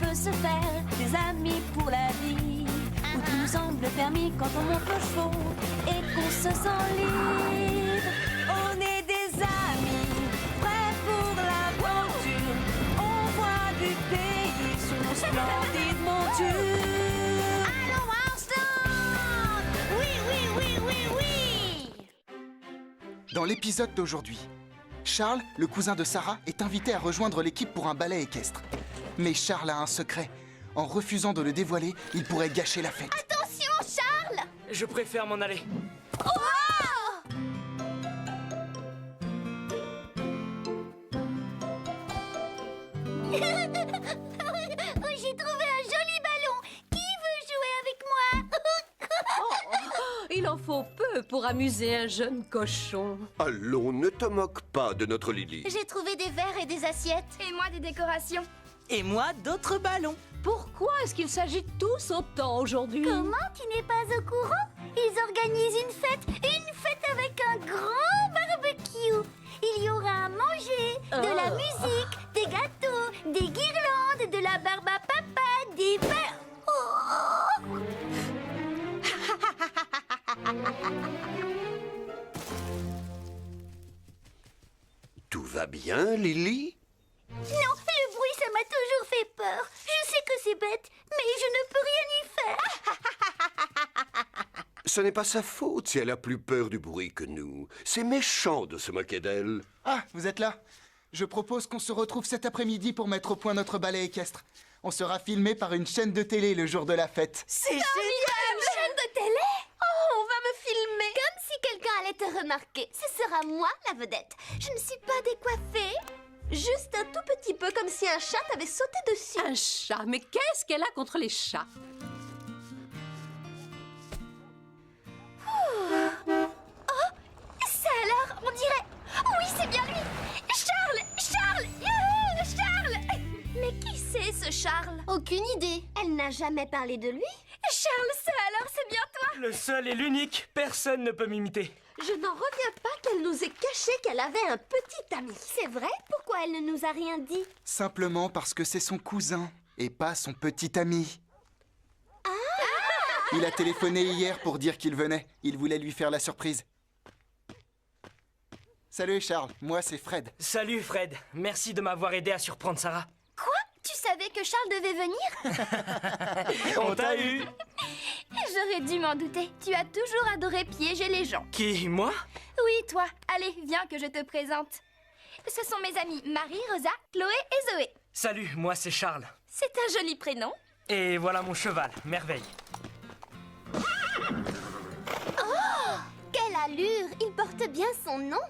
peut se faire des amis pour la vie, où tout nous semble permis quand on monte aux chevaux et qu'on se sent libre. On est des amis, prêts pour l'aventure. On voit du pays sur nos splendides montures. Allons, Marston! Oui, oui, oui, oui, oui! Dans l'épisode d'aujourd'hui, Charles, le cousin de Sarah, est invité à rejoindre l'équipe pour un ballet équestre. Mais Charles a un secret. En refusant de le dévoiler, il pourrait gâcher la fête. Attention, Charles! Je préfère m'en aller. Oh! J'ai trouvé un joli ballon. Qui veut jouer avec moi? Il en faut peu pour amuser un jeune cochon. Allons, ne te moque pas de notre Lily. J'ai trouvé des verres et des assiettes. Et moi, des décorations. Et moi, d'autres ballons. Pourquoi est-ce qu'ils s'agitent tous autant aujourd'hui? Comment tu n'es pas au courant? Ils organisent une fête avec un grand barbecue. Il y aura à manger, de la musique, des gâteaux, des guirlandes, de la barbe à papa, des verres. Oh! Tout va bien, Lily? Non, le bruit, ça m'a toujours fait peur. Je sais que c'est bête, mais je ne peux rien y faire. Ce n'est pas sa faute si elle a plus peur du bruit que nous. C'est méchant de se moquer d'elle. Ah, vous êtes là? Je propose qu'on se retrouve cet après-midi pour mettre au point notre ballet équestre. On sera filmé par une chaîne de télé le jour de la fête. C'est génial! Une chaîne de télé? Oh, on va me filmer. Comme si quelqu'un allait te remarquer. Ce sera moi, la vedette. Je ne suis pas décoiffée. Juste un tout petit peu, comme si un chat t'avait sauté dessus. Un chat? Mais qu'est-ce qu'elle a contre les chats? Ça alors, on dirait... Oui, c'est bien lui. Charles! Charles! Youhou, Charles! Mais qui c'est, ce Charles? Aucune idée. Elle n'a jamais parlé de lui. Charles, ça alors, c'est bien toi? Le seul et l'unique, personne ne peut m'imiter. Je n'en reviens pas qu'elle nous ait caché qu'elle avait un petit ami. C'est vrai? Pourquoi elle ne nous a rien dit? Simplement parce que c'est son cousin et pas son petit ami. Il a téléphoné hier pour dire qu'il venait. Il voulait lui faire la surprise. Salut Charles, moi c'est Fred. Salut Fred, merci de m'avoir aidé à surprendre Sarah. Quoi? Tu savais que Charles devait venir? On t'a eu. J'aurais dû m'en douter. Tu as toujours adoré piéger les gens. Qui, moi? Oui, toi. Allez, viens que je te présente. Ce sont mes amis Marie, Rosa, Chloé et Zoé. Salut, moi c'est Charles. C'est un joli prénom. Et voilà mon cheval, Merveille. Quelle allure! Il porte bien son nom.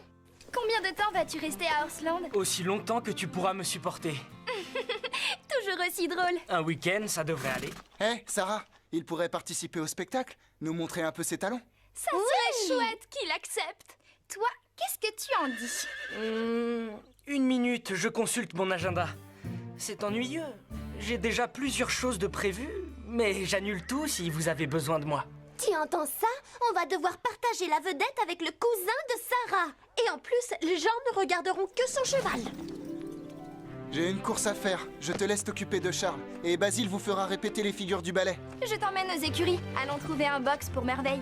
Combien de temps vas-tu rester à Horseland? Aussi longtemps que tu pourras me supporter. Toujours aussi drôle. Un week-end, ça devrait aller. Hé, Sarah, il pourrait participer au spectacle, nous montrer un peu ses talons. Ça serait chouette qu'il accepte. Toi, qu'est-ce que tu en dis? Une minute, je consulte mon agenda. C'est ennuyeux. J'ai déjà plusieurs choses de prévues, mais j'annule tout si vous avez besoin de moi. Tu entends ça? On va devoir partager la vedette avec le cousin de Sarah. Et en plus, les gens ne regarderont que son cheval. J'ai une course à faire, je te laisse t'occuper de Charles. Et Basile vous fera répéter les figures du ballet. Je t'emmène aux écuries. Allons trouver un box pour Merveille.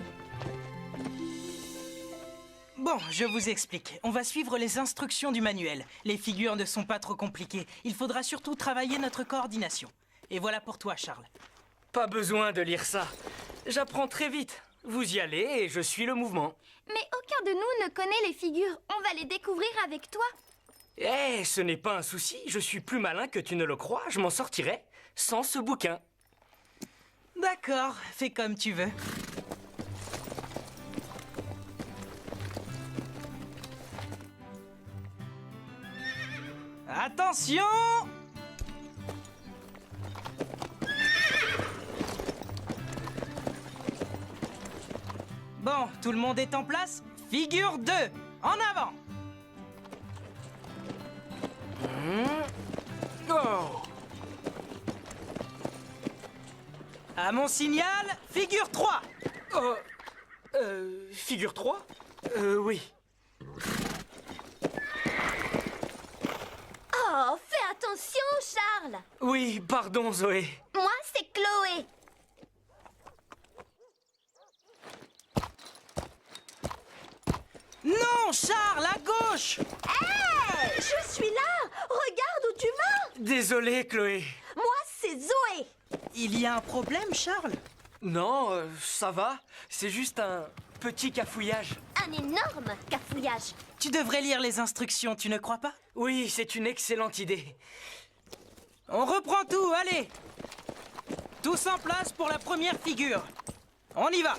Bon, je vous explique. On va suivre les instructions du manuel. Les figures ne sont pas trop compliquées. Il faudra surtout travailler notre coordination. Et voilà pour toi, Charles. Pas besoin de lire ça. J'apprends très vite. Vous y allez et je suis le mouvement. Mais aucun de nous ne connaît les figures. On va les découvrir avec toi. Eh, ce n'est pas un souci. Je suis plus malin que tu ne le crois. Je m'en sortirai sans ce bouquin. D'accord, fais comme tu veux. Attention! Bon, tout le monde est en place? Figure 2, en avant! Oh! À mon signal, figure 3! Oh! Figure 3? Oui. Oh, fais attention! Attention, Charles! Oui, pardon, Zoé. Moi, c'est Chloé. Non, Charles, à gauche! Hey! Je suis là! Regarde où tu vas! Désolé, Chloé. Moi, c'est Zoé. Il y a un problème, Charles? Non, ça va. C'est juste un petit cafouillage. Un énorme cafouillage. Tu devrais lire les instructions, tu ne crois pas? Oui, c'est une excellente idée. On reprend tout, allez! Tous en place pour la première figure. On y va!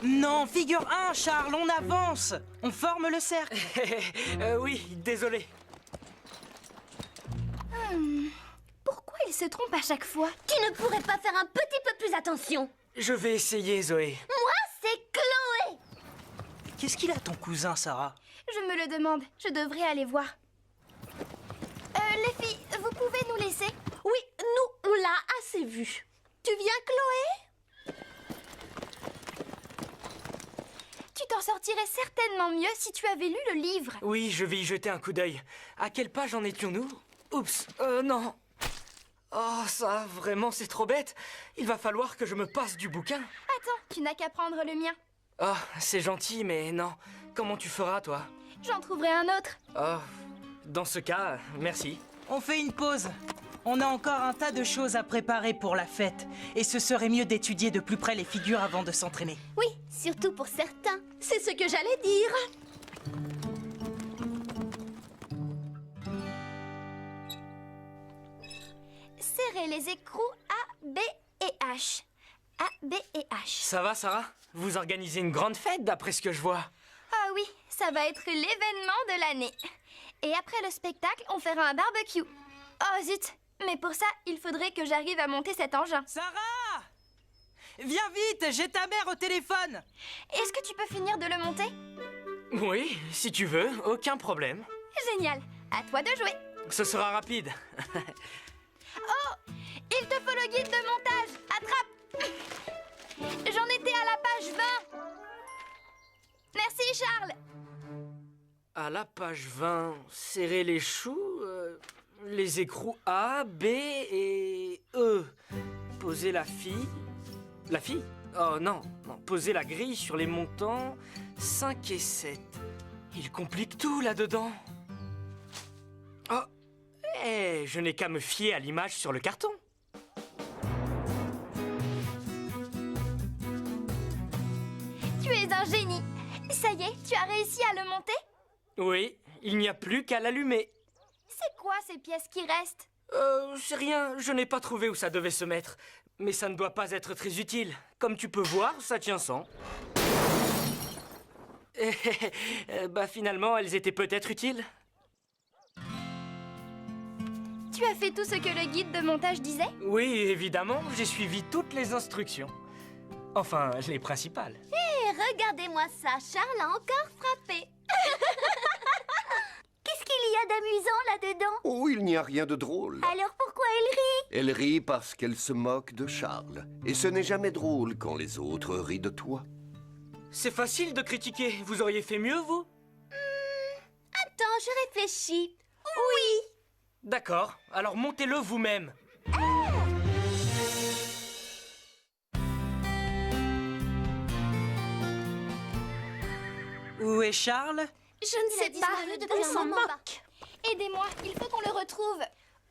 Non, figure 1, Charles, on avance! On forme le cercle. Oui, désolé. Pourquoi il se trompe à chaque fois? Tu ne pourrais pas faire un petit peu plus attention? Je vais essayer, Zoé. Moi, c'est Chloé. Qu'est-ce qu'il a, ton cousin, Sarah? Je me le demande. Je devrais aller voir. Les filles, vous pouvez nous laisser? Oui, nous, on l'a assez vu. Tu viens, Chloé? Tu t'en sortirais certainement mieux si tu avais lu le livre. Oui, je vais y jeter un coup d'œil. À quelle page en étions-nous? Oups, non. Oh, ça, vraiment, c'est trop bête. Il va falloir que je me passe du bouquin. Attends, tu n'as qu'à prendre le mien. Oh, c'est gentil, mais non. Comment tu feras, toi? J'en trouverai un autre. Oh, dans ce cas, merci. On fait une pause. On a encore un tas de choses à préparer pour la fête. Et ce serait mieux d'étudier de plus près les figures avant de s'entraîner. Oui, surtout pour certains. C'est ce que j'allais dire. Serrez les écrous A, B et H. A, B et H. Ça va, Sarah? Vous organisez une grande fête, d'après ce que je vois. Ah oui, ça va être l'événement de l'année. Et après le spectacle, on fera un barbecue. Oh zut! Mais pour ça, il faudrait que j'arrive à monter cet engin. Sarah! Viens vite, j'ai ta mère au téléphone! Est-ce que tu peux finir de le monter? Oui, si tu veux, aucun problème. Génial! À toi de jouer. Ce sera rapide. Oh! Il te faut le guide de montage. Attrape! J'en étais à la page 20. Merci, Charles. À la page 20, serrer les choux, les écrous A, B et E. Poser la fille... La fille? Oh non, non, poser la grille sur les montants 5 et 7. Il complique tout là-dedans. Oh, je n'ai qu'à me fier à l'image sur le carton. Tu es un génie. Ça y est, tu as réussi à le monter? Oui, il n'y a plus qu'à l'allumer. C'est quoi ces pièces qui restent? C'est rien, je n'ai pas trouvé où ça devait se mettre. Mais ça ne doit pas être très utile. Comme tu peux voir, ça tient sans. Bah finalement, elles étaient peut-être utiles. Tu as fait tout ce que le guide de montage disait? Oui, évidemment, j'ai suivi toutes les instructions. Enfin, les principales. Et regardez-moi ça, Charles a encore frappé. Qu'est-ce qu'il y a d'amusant là-dedans? Oh, il n'y a rien de drôle. Alors pourquoi elle rit? Elle rit parce qu'elle se moque de Charles. Et ce n'est jamais drôle quand les autres rient de toi. C'est facile de critiquer. Vous auriez fait mieux, vous? Attends, je réfléchis. Oui. D'accord, alors montez-le vous-même. Où est Charles? Je ne sais pas, on s'en moque. Aidez-moi, il faut qu'on le retrouve.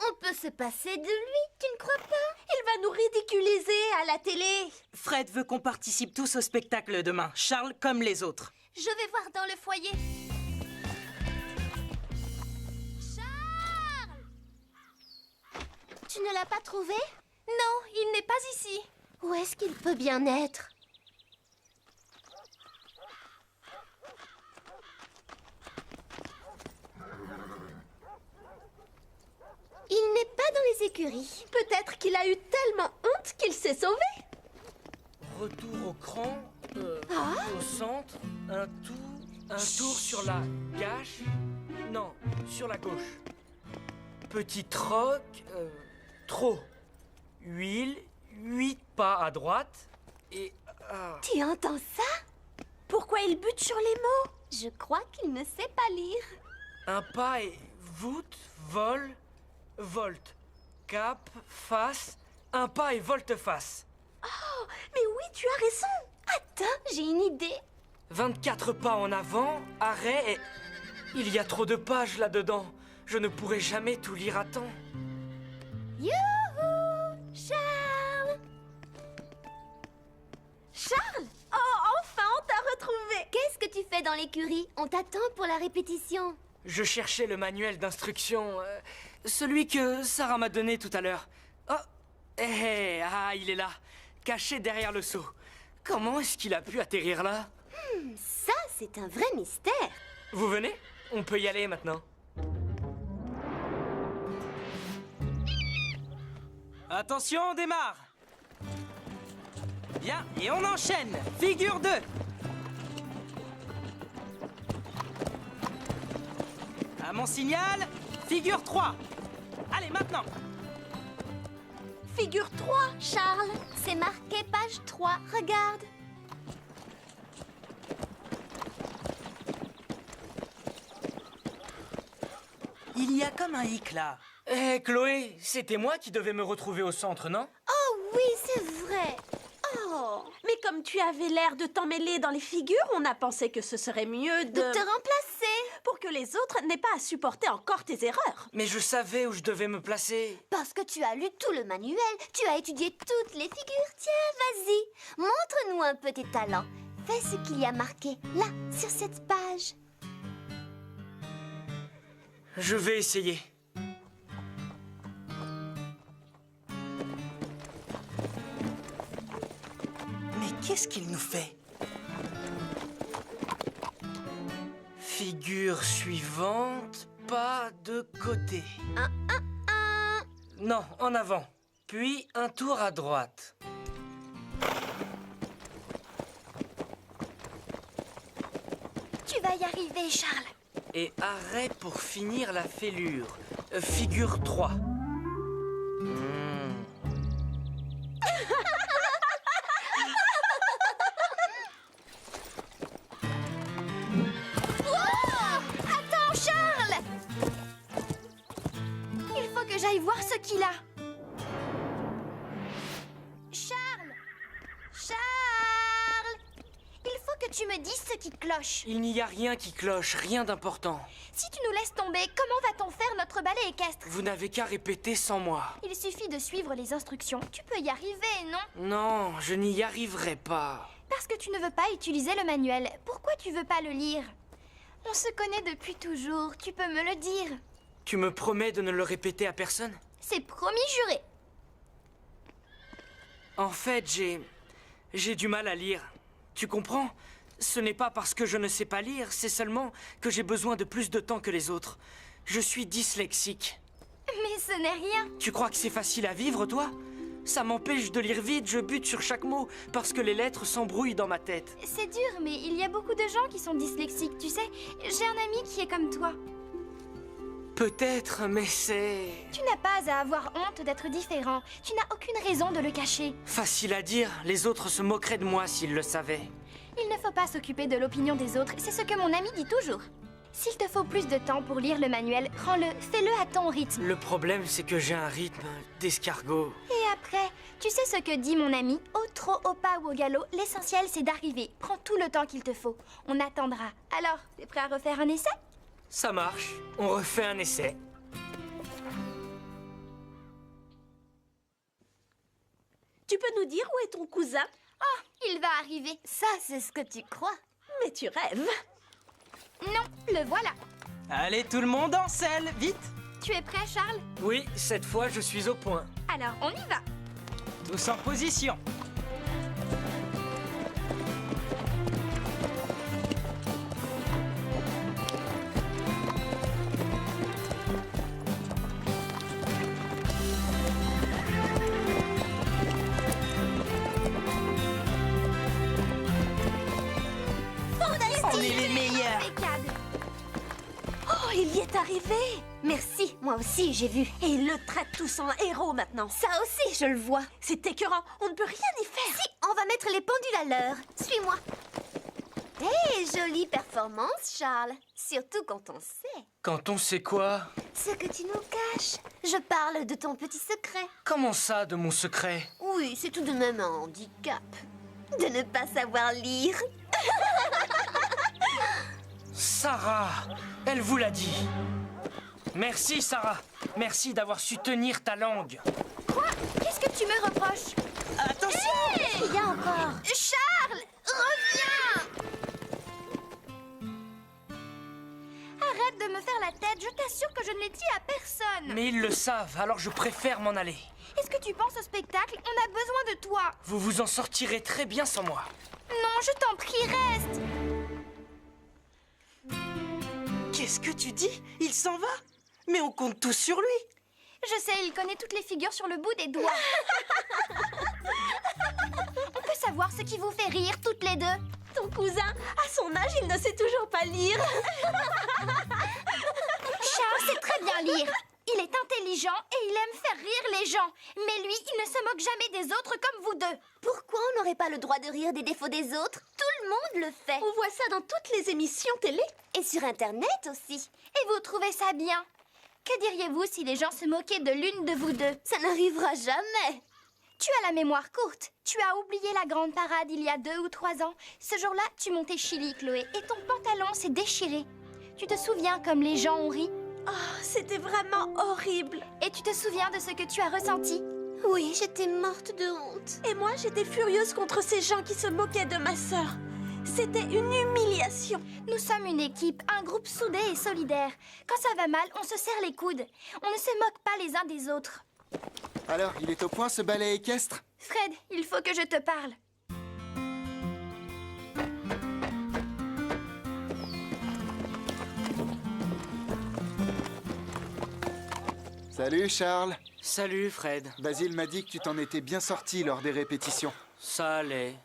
On peut se passer de lui, tu ne crois pas? Il va nous ridiculiser à la télé. Fred veut qu'on participe tous au spectacle demain. Charles comme les autres. Je vais voir dans le foyer. Charles! Tu ne l'as pas trouvé? Non, il n'est pas ici. Où est-ce qu'il peut bien être? Il n'est pas dans les écuries. Peut-être qu'il a eu tellement honte qu'il s'est sauvé. Retour au cran, au centre, un tour sur la gâche. Non, sur la gauche. Petit troc, trop. Huile, 8 pas à droite et... Tu entends ça? Pourquoi il bute sur les mots? Je crois qu'il ne sait pas lire. Un pas est voûte, vol, volte. Cap, face. Un pas est volte-face. Mais oui, tu as raison. Attends, j'ai une idée. 24 pas en avant, arrêt et... Il y a trop de pages là-dedans. Je ne pourrai jamais tout lire à temps. Youhou! Charles! Charles! Oh, enfin, on t'a retrouvé! Qu'est-ce que tu fais dans l'écurie? On t'attend pour la répétition. Je cherchais le manuel d'instruction, celui que Sarah m'a donné tout à l'heure. Oh, il est là, caché derrière le seau. Comment est-ce qu'il a pu atterrir là? Ça, c'est un vrai mystère. Vous venez? On peut y aller maintenant. Attention, on démarre. Bien, et on enchaîne. Figure 2. À mon signal, figure 3. Allez, maintenant. Figure 3, Charles. C'est marqué page 3. Regarde. Il y a comme un hic là. Chloé, c'était moi qui devais me retrouver au centre, non? Oh oui, c'est vrai. Oh, mais comme tu avais l'air de t'emmêler dans les figures, on a pensé que ce serait mieux De te remplacer. pour que les autres n'aient pas à supporter encore tes erreurs. Mais je savais où je devais me placer. Parce que tu as lu tout le manuel, tu as étudié toutes les figures. Tiens, vas-y, montre-nous un peu tes talents. Fais ce qu'il y a marqué là, sur cette page. Je vais essayer. Mais qu'est-ce qu'il nous fait? Figure suivante, pas de côté. Non, en avant. Puis un tour à droite. Tu vas y arriver, Charles. Et arrêt pour finir la fêlure. Figure 3. Attends, Charles! Il faut que j'aille voir ce qu'il a. Charles! Charles! Il faut que tu me dises ce qui cloche. Il n'y a rien qui cloche, rien d'important. Si tu nous laisses tomber, comment va-t-on faire notre ballet équestre? Vous n'avez qu'à répéter sans moi. Il suffit de suivre les instructions. Tu peux y arriver, non? Non, je n'y arriverai pas. Parce que tu ne veux pas utiliser le manuel. Pourquoi tu veux pas le lire? On se connaît depuis toujours, tu peux me le dire. Tu me promets de ne le répéter à personne? C'est promis juré. En fait, j'ai du mal à lire. Tu comprends? Ce n'est pas parce que je ne sais pas lire, c'est seulement que j'ai besoin de plus de temps que les autres. Je suis dyslexique. Mais ce n'est rien. Tu crois que c'est facile à vivre, toi? Ça m'empêche de lire vite, je bute sur chaque mot parce que les lettres s'embrouillent dans ma tête. C'est dur, mais il y a beaucoup de gens qui sont dyslexiques, tu sais. J'ai un ami qui est comme toi. Peut-être, mais c'est... Tu n'as pas à avoir honte d'être différent. Tu n'as aucune raison de le cacher. Facile à dire, les autres se moqueraient de moi s'ils le savaient. Il ne faut pas s'occuper de l'opinion des autres, c'est ce que mon ami dit toujours. S'il te faut plus de temps pour lire le manuel, prends-le, fais-le à ton rythme. Le problème, c'est que j'ai un rythme d'escargot. Et après, tu sais ce que dit mon ami? Au trot, au pas ou au galop, l'essentiel c'est d'arriver. Prends tout le temps qu'il te faut. On attendra. Alors, t'es prêt à refaire un essai? Ça marche, on refait un essai. Tu peux nous dire où est ton cousin? Oh, il va arriver. Ça, c'est ce que tu crois. Mais tu rêves. Non, le voilà. Allez, tout le monde en selle, vite. Tu es prêt, Charles? Oui, cette fois, je suis au point. Alors, on y va. Tous en position. On est les meilleurs. Impeccable. Oh, il y est arrivé. Merci, moi aussi, j'ai vu. Et ils le traitent tous en héros maintenant. Ça aussi, je le vois. C'est écœurant, on ne peut rien y faire. Si, on va mettre les pendules à l'heure. Suis-moi. Hé, jolie performance, Charles. Surtout quand on sait. Quand on sait quoi? Ce que tu nous caches. Je parle de ton petit secret. Comment ça, de mon secret? Oui, c'est tout de même un handicap. De ne pas savoir lire. Sarah, elle vous l'a dit. Merci, Sarah. Merci d'avoir su tenir ta langue. Quoi? Qu'est-ce que tu me reproches? Attention! Il y a encore. Charles, reviens! Arrête de me faire la tête, je t'assure que je ne l'ai dit à personne. Mais ils le savent, alors je préfère m'en aller. Est-ce que tu penses au spectacle? On a besoin de toi. Vous vous en sortirez très bien sans moi. Non, je t'en prie, reste. Qu'est-ce que tu dis? Il s'en va? Mais on compte tous sur lui. Je sais, il connaît toutes les figures sur le bout des doigts. On peut savoir ce qui vous fait rire toutes les deux? Ton cousin, à son âge, il ne sait toujours pas lire. Charles sait très bien lire. Il est intelligent et il aime faire rire les gens. Mais lui, il ne se moque jamais des autres comme vous deux. Pourquoi on n'aurait pas le droit de rire des défauts des autres? Tout le monde le fait. On voit ça dans toutes les émissions télé. Et sur Internet aussi. Et vous trouvez ça bien? Que diriez-vous si les gens se moquaient de l'une de vous deux? Ça n'arrivera jamais. Tu as la mémoire courte. Tu as oublié la grande parade il y a 2 ou 3 ans. Ce jour-là, tu montais Chili, Chloé, et ton pantalon s'est déchiré. Tu te souviens comme les gens ont ri? Oh, c'était vraiment horrible. Et tu te souviens de ce que tu as ressenti? Oui, j'étais morte de honte. Et moi, j'étais furieuse contre ces gens qui se moquaient de ma sœur. C'était une humiliation. Nous sommes une équipe, un groupe soudé et solidaire. Quand ça va mal, on se serre les coudes. On ne se moque pas les uns des autres. Alors, il est au point ce ballet équestre? Fred, il faut que je te parle. Salut Charles. Salut, Fred. Basile m'a dit que tu t'en étais bien sorti lors des répétitions. Ça allait.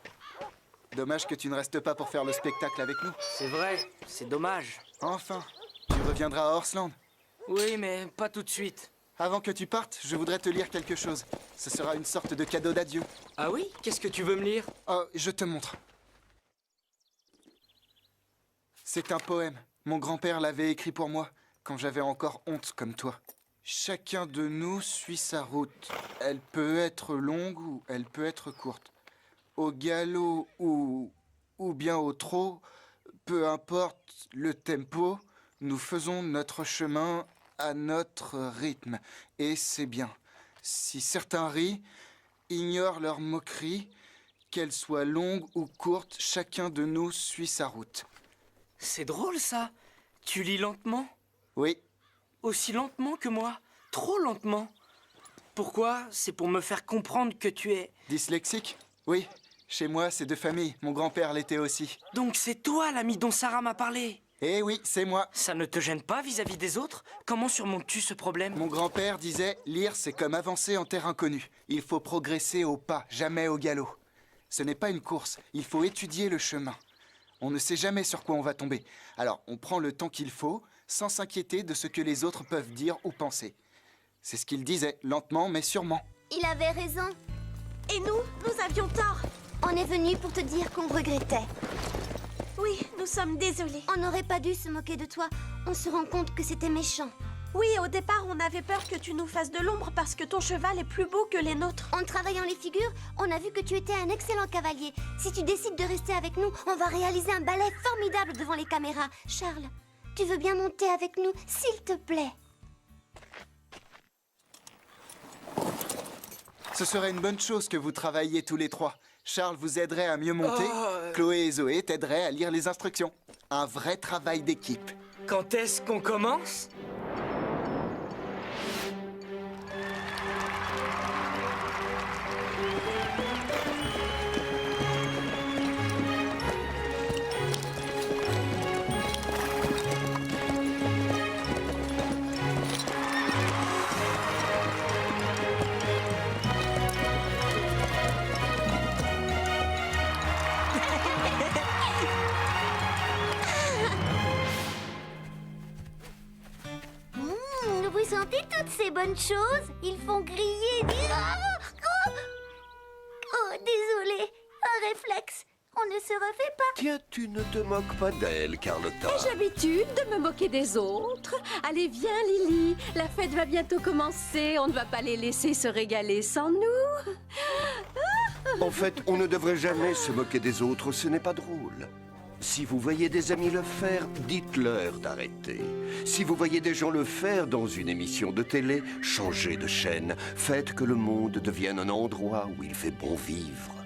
Dommage que tu ne restes pas pour faire le spectacle avec nous. C'est vrai, c'est dommage. Enfin, tu reviendras à Horseland. Oui, mais pas tout de suite. Avant que tu partes, je voudrais te lire quelque chose. Ce sera une sorte de cadeau d'adieu. Ah oui? Qu'est-ce que tu veux me lire? Oh, je te montre. C'est un poème. Mon grand-père l'avait écrit pour moi, quand j'avais encore honte comme toi. Chacun de nous suit sa route. Elle peut être longue ou elle peut être courte. Au galop ou bien au trot, peu importe le tempo, nous faisons notre chemin à notre rythme. Et c'est bien. Si certains rient, ignorent leur moquerie, qu'elle soit longue ou courte, chacun de nous suit sa route. C'est drôle, ça. Tu lis lentement? Oui, Aussi lentement que moi? Trop lentement? Pourquoi? C'est pour me faire comprendre que tu es... dyslexique? Oui, chez moi c'est de famille. Mon grand-père l'était aussi. Donc c'est toi l'ami dont Sarah m'a parlé? Eh oui, c'est moi. Ça ne te gêne pas vis-à-vis des autres? Comment surmontes-tu ce problème? Mon grand-père disait, lire c'est comme avancer en terre inconnue. Il faut progresser au pas, jamais au galop. Ce n'est pas une course, il faut étudier le chemin. On ne sait jamais sur quoi on va tomber. Alors on prend le temps qu'il faut, sans s'inquiéter de ce que les autres peuvent dire ou penser. C'est ce qu'il disait, lentement mais sûrement. Il avait raison. Et nous avions tort. On est venu pour te dire qu'on regrettait. Oui, nous sommes désolés. On n'aurait pas dû se moquer de toi. On se rend compte que c'était méchant. Oui, au départ, on avait peur que tu nous fasses de l'ombre parce que ton cheval est plus beau que les nôtres. En travaillant les figures, on a vu que tu étais un excellent cavalier. Si tu décides de rester avec nous, on va réaliser un ballet formidable devant les caméras. Charles, tu veux bien monter avec nous, s'il te plaît? Ce serait une bonne chose que vous travailliez tous les trois. Charles vous aiderait à mieux monter. Chloé et Zoé t'aideraient à lire les instructions. Un vrai travail d'équipe. Quand est-ce qu'on commence? Vous sentez toutes ces bonnes choses? Ils font griller. Oh, désolé. Un réflexe. on ne se refait pas. Tiens, tu ne te moques pas d'elle, Carlotta. J'ai l'habitude de me moquer des autres. Allez, viens, Lily. La fête va bientôt commencer. On ne va pas les laisser se régaler sans nous. En fait, on ne devrait jamais se moquer des autres, ce n'est pas drôle. Si vous voyez des amis le faire, dites-leur d'arrêter. Si vous voyez des gens le faire dans une émission de télé, changez de chaîne. Faites que le monde devienne un endroit où il fait bon vivre.